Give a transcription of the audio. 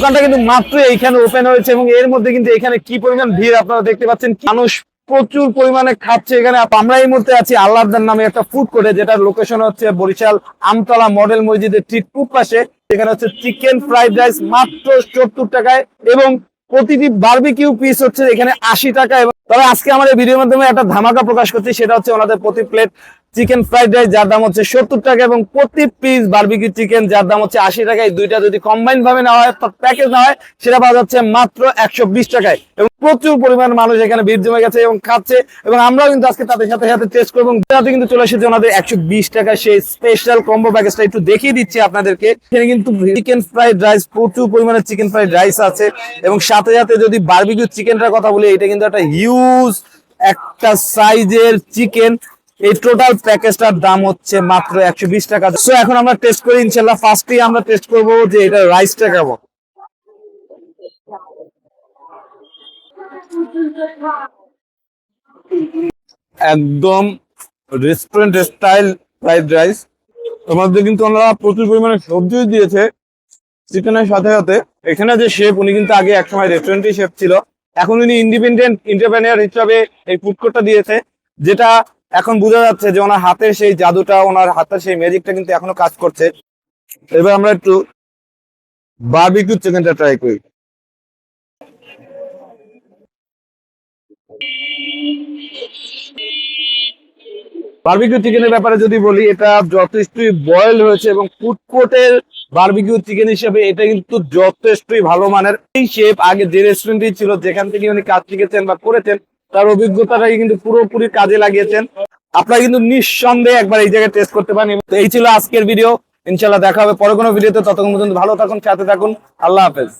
দোকানটা কিন্তু মাত্র এইখানে ওপেন হয়েছে এবং এর মধ্যে কিন্তু এখানে কি পরিমাণ ভিড় আপনারা দেখতে পাচ্ছেন। মানুষ প্রচুর পরিমাণে খাচ্ছে এখানে। আমরা এই মুহূর্তে আছি আল্লাহদার নামে একটা ফুড কোর্টে, যেটার লোকেশন হচ্ছে বরিশাল আমতলা মডেল মসজিদের ঠিক পূব পাশে। এখানে হচ্ছে চিকেন ফ্রাইড রাইস মাত্র 70 টাকায় এবং প্রতিটি বারবিকিউ পিস হচ্ছে এখানে 80 টাকা। এবং তবে আজকে আমাদের ভিডিওর মাধ্যমে একটা ধামাকা প্রকাশ করছি, সেটা হচ্ছে ওনাদের প্রতি প্লেট চিকেন ফ্রাইড রাইস যার দাম হচ্ছে 70 টাকা এবং প্রতি পিস বারবিকিউ চিকেন যার দাম হচ্ছে 80 টাকায়। দুইটা যদি কম্বাইন ভাবে নেওয়া হয়, প্যাকেজ নেওয়া হয়, সেটা পাওয়া যাচ্ছে মাত্র 120 টাকায়। এবং প্রচুর পরিমাণ মানুষ এখানে ভিড় জমে গেছে এবং খাচ্ছে, এবং আমরাও কিন্তু আজকে তাদের সাথে সাথে টেস্ট করবো। তাতে কিন্তু চলে এসেছে ওনাদের 120 টাকা সেই স্পেশাল কম্বো প্যাকেজটা, একটু দেখিয়ে দিচ্ছি আপনাদেরকে। এখানে কিন্তু চিকেন ফ্রাইড রাইস, প্রচুর পরিমাণে চিকেন ফ্রাইড রাইস আছে এবং সাথে সাথে যদি বারবিকিউ চিকেনটার কথা বলি, এটা কিন্তু একটা হিউজ একটা সাইজের চিকেন। এই টোটাল প্যাকেজটার দাম হচ্ছে মাত্র 120 টাকা। সো এখন আমরা টেস্ট করি ইনশাল্লাহ। ফার্স্টেই আমরা টেস্ট করব যে এটা রাইসটা কেমন। একদম রেস্টুরেন্ট স্টাইল ফ্রাইড রাইস। তোমাদের কিন্তু ওনারা প্রচুর পরিমাণে সবজি দিয়েছে চিকেনের সাথে সাথে। এখানে যে শেফ, উনি কিন্তু আগে একসময় রেস্টুরেন্টেই শেফ ছিল, এখন উনি ইন্ডিপেন্ডেন্ট এন্টারপ্রেনিউর হিসাবে এই ফুড কোর্টটা দিয়েছে, যেটা এখন বোঝা যাচ্ছে যে ওনার হাতের সেই জাদুটা, ওনার হাতের সেই ম্যাজিকটা কিন্তু এখনো কাজ করছে। এবার আমরা একটু বারবিকিউ চিকেনটা ট্রাই করি। বারবিকিউ চিকেনের ব্যাপারে যদি বলি, এটা যথেষ্টই বয়েল হয়েছে এবং ফুড কোর্টের বারবিকিউ চিকেন হিসেবে এটা কিন্তু যথেষ্টই ভালো মানের। এই শেফ আগে যে রেস্টুরেন্টই ছিল, যেখান থেকে উনি কাজ শিখেছেন বা করেছেন, তার অভিজ্ঞতাটাই কিন্তু পুরোপুরি কাজে লাগিয়েছেন। আপনারা কিন্তু নিঃসন্দেহে একবার এই জায়গায় টেস্ট করতে পারেন। এই ছিল আজকের ভিডিও, ইনশাল্লাহ দেখা হবে পরে কোনো ভিডিওতে। ততক্ষণ পর্যন্ত ভালো থাকুন, সাথে থাকুন। আল্লাহ হাফেজ।